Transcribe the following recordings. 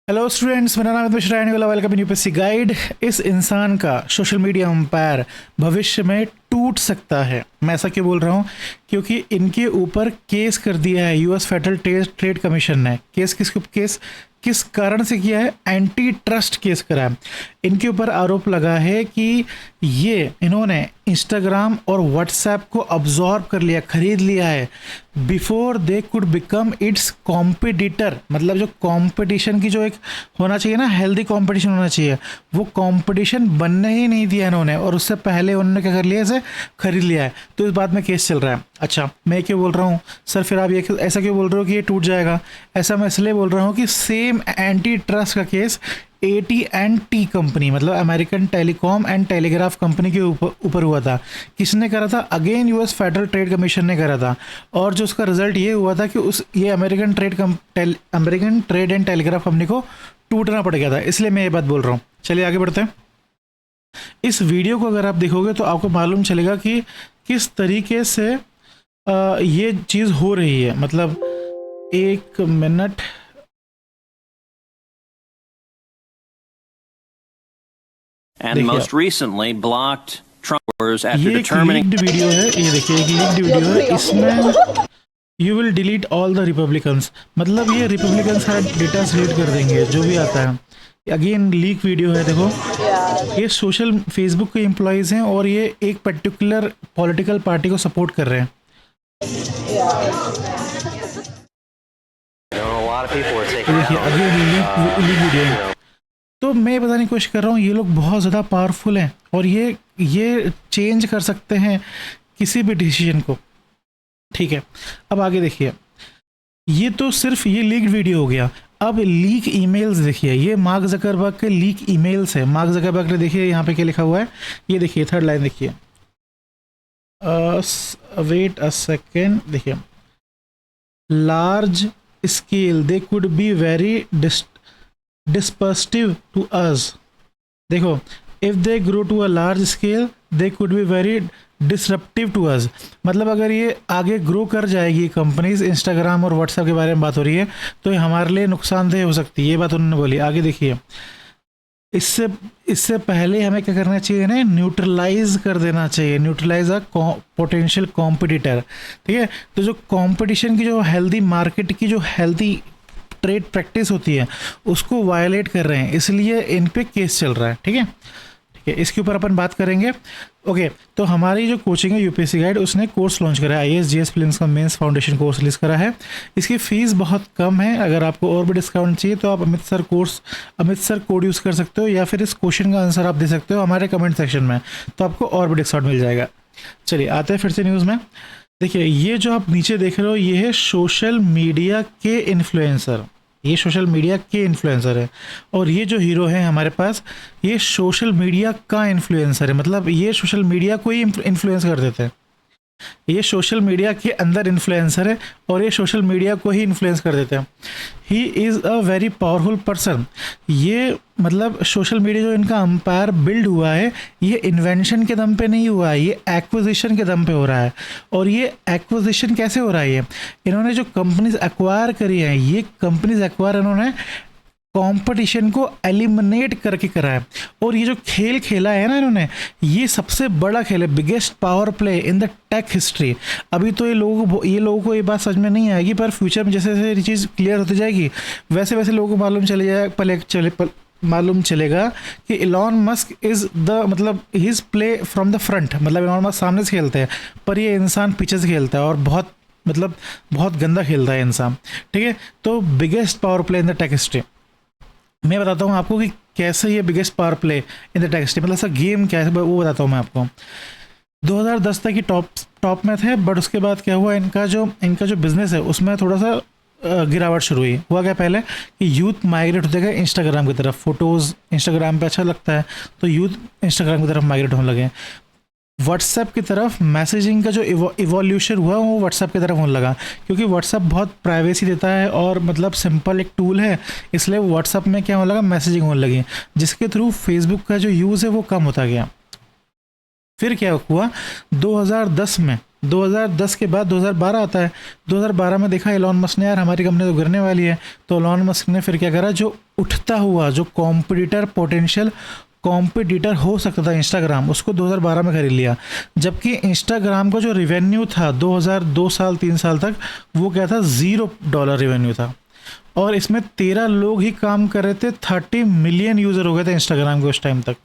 Hello students, मेरा नाम है मिश्रा वाला। Welcome in UPSC guide. इस इंसान का सोशल मीडिया अंपायर भविष्य में टूट सकता है। मैं ऐसा क्यों बोल रहा हूँ? क्योंकि इनके ऊपर केस कर दिया है यूएस फेडरल ट्रेड कमीशन ने। केस किस कारण से किया है? एंटी ट्रस्ट केस करा है। इनके ऊपर आरोप लगा है कि इन्होंने इंस्टाग्राम और व्हाट्सएप को अब्जॉर्ब कर लिया, खरीद लिया है before they could become it's competitor. मतलब जो कंपटीशन की जो एक होना चाहिए ना, हेल्दी कंपटीशन होना चाहिए, वो कंपटीशन बनने ही नहीं दिया इन्होंने, और उससे पहले उन्होंने क्या कर लिया, इसे खरीद लिया है। तो इस बात में केस चल रहा है। अच्छा, मैं क्यों बोल रहा हूँ सर, फिर आप ये ऐसा क्यों बोल रहे हो कि ये टूट जाएगा? ऐसा मैं इसलिए बोल रहा हूँ कि सेम एंटी ट्रस्ट का केस AT&T कंपनी, मतलब American telecom and telegraph company के ऊपर हुआ था। किसने करा था? Again US federal trade commission ने करा था। और जो उसका रिजल्ट ये हुआ था कि ये American trade and telegraph company को टूटना पड़ गया था। इसलिए मैं ये बात बोल रहा हूँ। चलिए आगे बढ़ते हैं। इस वीडियो को अगर आप देखोगे तो आपको मालूम चलेगा कि किस तरीके से ये चीज़ हो रही है। मतलब एक minute, and most recently blocked Trumpers after ये एक determining लीक्ड वीडियो है। ये देखिए, एक लीक्ड वीडियो है। इसमें you will delete all the Republicans, मतलब ये रिपब्लिकन्स का डेटा डिलीट कर देंगे जो भी आता है। अगेन लीक वीडियो है। देखो, ये सोशल फेसबुक के एम्प्लॉयज़ हैं और ये एक पर्टिकुलर पॉलिटिकल पार्टी को सपोर्ट कर रहे हैं। देखिए, अगेन लीक वीडियो है। तो मैं बताने की कोशिश कर रहा हूँ, ये लोग बहुत ज़्यादा पावरफुल हैं और ये चेंज कर सकते हैं किसी भी डिसीजन को। ठीक है, अब आगे देखिए। ये तो सिर्फ ये लीक वीडियो हो गया। अब लीक ईमेल्स देखिए। ये मार्क जकरबर्ग के लीक ईमेल्स है। मार्क जकरबर्ग ने, देखिए यहाँ पे क्या लिखा हुआ है, ये देखिए थर्ड लाइन देखिए। वेट अ सेकेंड, देखिए, large scale they could be very disruptive to us। देखो, if they grow to a large scale they could be very disruptive to us. मतलब अगर ये आगे ग्रो कर जाएगी कंपनीज, इंस्टाग्राम और व्हाट्सएप के बारे में बात हो रही है, तो ये हमारे लिए नुकसानदेह हो सकती है। ये बात उन्होंने बोली। आगे देखिए, इससे पहले हमें क्या करना चाहिए ना, न्यूट्रलाइज कर देना चाहिए। Neutralise a potential competitor. ठीक है, तो जो कंपटीशन की, जो हेल्दी मार्केट की, जो हेल्दी ट्रेड प्रैक्टिस होती है, उसको वायलेट कर रहे हैं, इसलिए इन पे केस चल रहा है। ठीक है, इसके ऊपर अपन बात करेंगे। ओके, तो हमारी जो कोचिंग है यूपीएससी गाइड, उसने कोर्स लॉन्च करा है। IAS GS प्रीलिम्स का मेंस फाउंडेशन कोर्स रिलीज करा है। इसकी फ़ीस बहुत कम है। अगर आपको और भी डिस्काउंट चाहिए तो आप अमित सर कोड यूज़ कर सकते हो, या फिर इस क्वेश्चन का आंसर आप दे सकते हो हमारे कमेंट सेक्शन में, तो आपको और भी डिस्काउंट मिल जाएगा। चलिए आते हैं फिर से न्यूज़ में। देखिए, ये जो आप नीचे देख रहे हो, ये है सोशल मीडिया के इन्फ्लुएंसर। ये सोशल मीडिया के इन्फ्लुएंसर है। और ये जो हीरो है हमारे पास, ये सोशल मीडिया का इन्फ्लुएंसर है। मतलब ये सोशल मीडिया को ही इन्फ्लुएंस कर देते हैं। ये सोशल मीडिया के अंदर इन्फ्लुएंसर है और ये सोशल मीडिया को ही इन्फ्लुएंस कर देते हैं। He is a very powerful person. ये मतलब सोशल मीडिया जो इनका अंपायर बिल्ड हुआ है, ये इन्वेंशन के दम पे नहीं हुआ है, ये एक्विजिशन के दम पे हो रहा है। और ये एक्विजिशन कैसे हो रहा है? ये इन्होंने जो कंपनीज एक्वायर करी हैं, ये कंपनीज एक्वायर इन्होंने कंपटीशन को एलिमिनेट करके करा है। और ये जो खेल खेला है ना इन्होंने, ये सबसे बड़ा खेल है, biggest power play in the tech history. अभी तो ये लोगों को ये बात समझ में नहीं आएगी, पर फ्यूचर में जैसे जैसे ये चीज़ क्लियर होती जाएगी, वैसे वैसे लोगों को मालूम चलेगा कि इलॉन मस्क इज़ द, मतलब his play from the front. मतलब इलॉन मस्क सामने से खेलते हैं, पर ये इंसान पीछे से खेलता है और बहुत गंदा खेलता है इंसान। ठीक है, तो biggest power play in the tech history. मैं बताता हूँ आपको कि कैसे ये biggest power play in the tech history, मतलब ऐसा गेम कैसे, वो बताता हूँ मैं आपको। 2010 तक की टॉप में थे, बट उसके बाद क्या हुआ, इनका जो बिज़नेस है उसमें थोड़ा सा गिरावट शुरू हुई। हुआ क्या पहले कि यूथ माइग्रेट होते गए इंस्टाग्राम की तरफ। फ़ोटोज़ इंस्टाग्राम पे अच्छा लगता है, तो यूथ इंस्टाग्राम की तरफ माइग्रेट होने लगे। व्हाट्सएप की तरफ मैसेजिंग का जो इवोल्यूशन हुआ, वो व्हाट्सएप की तरफ होने लगा, क्योंकि व्हाट्सएप बहुत प्राइवेसी देता है और मतलब सिंपल एक टूल है, इसलिए व्हाट्सएप में क्या होने लगा, मैसेजिंग होने लगी, जिसके थ्रू फेसबुक का जो यूज़ है वो कम होता गया। फिर क्या हुआ 2010 में, 2010 के बाद 2012 आता है। 2012 में देखा एलॉन मस्क ने, यार हमारी कंपनी तो गिरने वाली है, तो एलॉन मस्क ने फिर क्या करा, जो उठता हुआ जो कॉम्पिटिटर, पोटेंशियल कॉम्पिटिटर हो सकता था इंस्टाग्राम, उसको 2012 में खरीद लिया। जबकि इंस्टाग्राम का जो रिवेन्यू था 2002 साल 3 साल तक, वो क्या था, $0 रिवेन्यू था। और इसमें 13 लोग ही काम कर रहे थे, 30 मिलियन यूज़र हो गए थे इंस्टाग्राम के उस टाइम तक,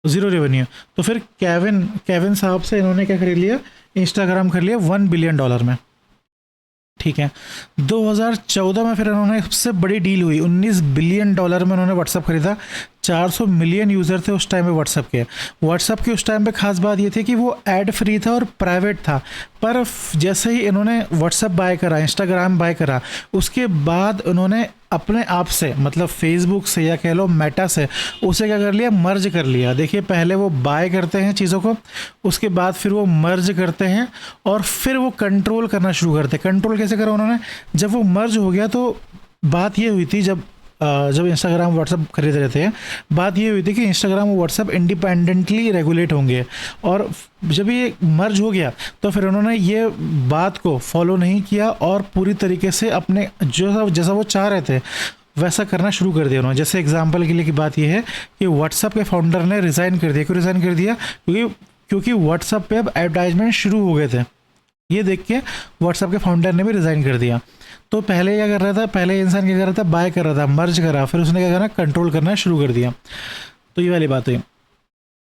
0 रेवेन्यू। तो फिर केविन साहब से इन्होंने क्या खरीद लिया, इंस्टाग्राम खरीद लिया $1 बिलियन में। ठीक है, 2014 में फिर इन्होंने सबसे बड़ी डील हुई, $19 बिलियन में उन्होंने व्हाट्सअप खरीदा। 400 मिलियन यूज़र थे उस टाइम पे व्हाट्सअप के। व्हाट्सअप की उस टाइम पे खास बात ये थी कि वो ऐड फ्री था और प्राइवेट था। पर जैसे ही इन्होंने व्हाट्सअप बाय करा, इंस्टाग्राम बाय करा, उसके बाद उन्होंने अपने आप से, मतलब फेसबुक से या कह लो मेटा से, उसे क्या कर लिया, मर्ज कर लिया। देखिए, पहले वो बाय करते हैं चीज़ों को, उसके बाद फिर वो मर्ज करते हैं और फिर वो कंट्रोल करना शुरू करते हैं। कंट्रोल कैसे करा उन्होंने, जब वो मर्ज हो गया तो बात ये हुई थी, जब इंस्टाग्राम व्हाट्सअप खरीद रहे थे, बात ये हुई थी कि इंस्टाग्राम और व्हाट्सअप इंडिपेंडेंटली रेगुलेट होंगे। और जब ये मर्ज हो गया तो फिर उन्होंने ये बात को फॉलो नहीं किया और पूरी तरीके से अपने जैसा वो चाह रहे थे वैसा करना शुरू कर दिया उन्होंने। जैसे एग्जांपल के लिए की बात ये है कि व्हाट्सअप के फाउंडर ने रिज़ाइन कर दिया। क्यों रिज़ाइन कर दिया, क्योंकि व्हाट्सअप पे अब एडवर्टाइजमेंट शुरू हो गए थे। ये देख के व्हाट्सअप के फाउंडर ने भी रिज़ाइन कर दिया। तो पहले क्या कर रहा था, पहले इंसान क्या कर रहा था, बाय कर रहा था, मर्ज करा, फिर उसने क्या करना, कंट्रोल करना शुरू कर दिया। तो ये वाली बात हुई।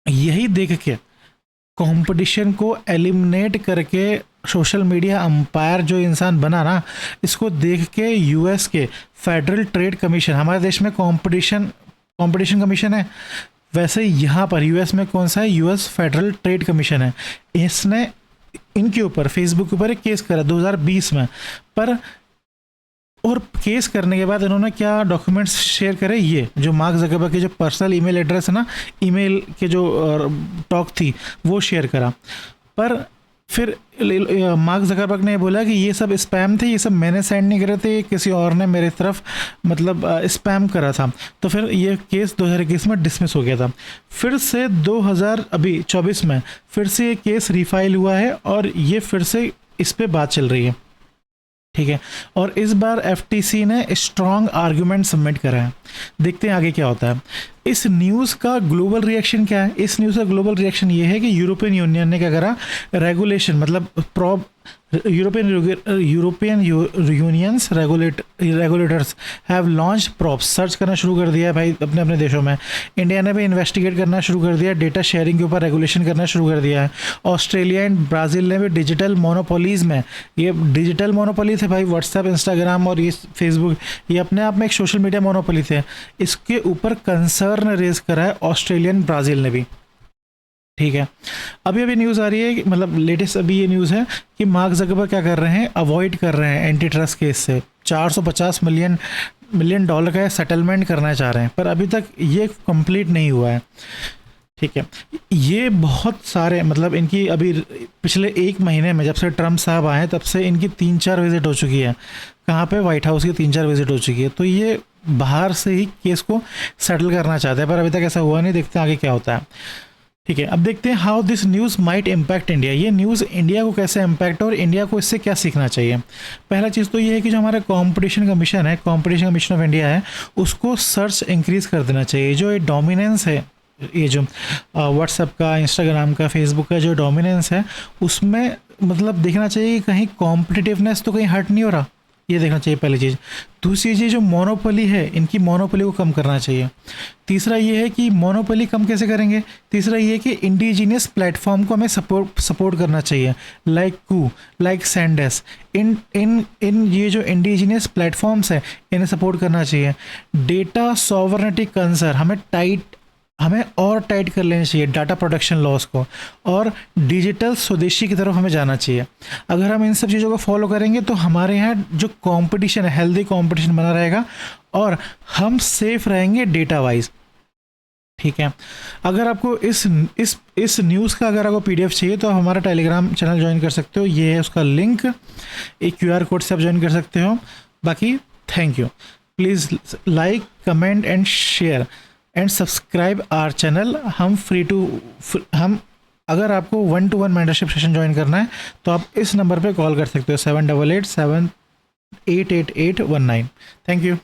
यही देख के कंपटीशन को एलिमिनेट करके सोशल मीडिया अंपायर जो इंसान बना ना, इसको देख के यूएस के फेडरल ट्रेड कमीशन, हमारे देश में कंपटीशन कमीशन है, वैसे यहाँ पर यूएस में कौन सा है, यूएस फेडरल ट्रेड कमीशन है। इसने इनके ऊपर, फेसबुक के ऊपर एक केस करा 2020 में। पर और केस करने के बाद इन्होंने क्या डॉक्यूमेंट्स शेयर करे, ये जो मार्क ज़करबर्ग के जो पर्सनल ईमेल एड्रेस है ना, ईमेल के जो टॉक थी वो शेयर करा। पर फिर मार्क ज़करबर्ग ने बोला कि ये सब स्पैम थे, ये सब मैंने सेंड नहीं करे थे, किसी और ने मेरे तरफ मतलब स्पैम करा था। तो फिर ये केस 2021 में डिसमिस हो गया था। फिर से 2024 में फिर से ये केस रिफाइल हुआ है और ये फिर से इस पर बात चल रही है। ठीक है, और इस बार एफटीसी ने स्ट्रॉन्ग आर्गुमेंट सबमिट करा है। देखते हैं आगे क्या होता है। इस न्यूज़ का ग्लोबल रिएक्शन क्या है, इस न्यूज़ का ग्लोबल रिएक्शन ये है कि यूरोपियन यूनियन ने क्या करा, रेगुलेशन मतलब European unions regulators have launch props, search करना शुरू कर दिया है भाई अपने अपने देशों में। इंडिया ने भी इन्वेस्टिगेट करना शुरू कर दिया, डेटा शेयरिंग के ऊपर रेगुलेशन करना शुरू कर दिया है। ऑस्ट्रेलिया एंड ब्राज़ील ने भी डिजिटल मोनोपोलीज में, ये डिजिटल मोनोपोली थे भाई, व्हाट्सएप, इंस्टाग्राम और ये फेसबुक, ये अपने आप में एक सोशल मीडिया मोनोपोली थे, इसके ऊपर कंसर्न रेज करा है ऑस्ट्रेलियन ब्राज़ील ने भी। ठीक है, अभी न्यूज़ आ रही है, मतलब लेटेस्ट अभी ये न्यूज़ है कि मार्क ज़करबर्ग क्या कर रहे हैं, अवॉइड कर रहे हैं एंटी ट्रस्ट केस से, 450 मिलियन डॉलर का सेटलमेंट करना चाह रहे हैं, पर अभी तक ये कंप्लीट नहीं हुआ है। ठीक है, ये बहुत सारे मतलब इनकी अभी पिछले 1 महीने में, जब से ट्रम्प साहब आए तब से इनकी 3-4 विजिट हो चुकी है। कहाँ पे, व्हाइट हाउस की 3-4 विजिट हो चुकी है। तो ये बाहर से ही केस को सेटल करना चाहते हैं, पर अभी तक ऐसा हुआ नहीं। देखते हैं आगे क्या होता है। ठीक है, अब देखते हैं how this news might impact India, ये न्यूज़ इंडिया को कैसे इम्पैक्ट और इंडिया को इससे क्या सीखना चाहिए। पहला चीज़ तो ये है कि जो हमारा कंपटीशन कमीशन है, कंपटीशन कमीशन ऑफ इंडिया है, उसको सर्च इंक्रीज कर देना चाहिए। जो ये डोमिनेंस है, ये जो व्हाट्सएप का, इंस्टाग्राम का, फेसबुक का जो डोमिनेंस है, उसमें मतलब देखना चाहिए कि कहीं कॉम्पिटिटिवनेस तो कहीं हर्ट नहीं हो रहा, ये देखना चाहिए पहली चीज़। दूसरी चीज़, जो मोनोपोली है, इनकी मोनोपोली को कम करना चाहिए। तीसरा ये है कि मोनोपोली कम कैसे करेंगे, तीसरा ये है कि इंडिजीनियस प्लेटफॉर्म को हमें सपोर्ट करना चाहिए, लाइक कू, लाइक सैंडेस, इन ये जो इंडिजीनियस प्लेटफॉर्म्स हैं इन्हें सपोर्ट करना चाहिए। डेटा सॉवरेनिटी कंसर्न हमें और टाइट कर लेना चाहिए, डाटा प्रोटेक्शन लॉस को, और डिजिटल स्वदेशी की तरफ हमें जाना चाहिए। अगर हम इन सब चीज़ों को फॉलो करेंगे तो हमारे यहाँ जो कंपटीशन है, हेल्दी कंपटीशन बना रहेगा और हम सेफ रहेंगे डेटा वाइज। ठीक है, अगर आपको इस न्यूज़ का अगर आपको PDF चाहिए तो आप हमारा टेलीग्राम चैनल ज्वाइन कर सकते हो, ये है उसका लिंक, एक QR कोड से आप ज्वाइन कर सकते हो। बाकी thank you, please like, comment and share and subscribe our channel. हम अगर आपको 1-to-1 मेंटरशिप सेशन ज्वाइन करना है तो आप इस नंबर पे कॉल कर सकते हो, 7887888819। Thank you.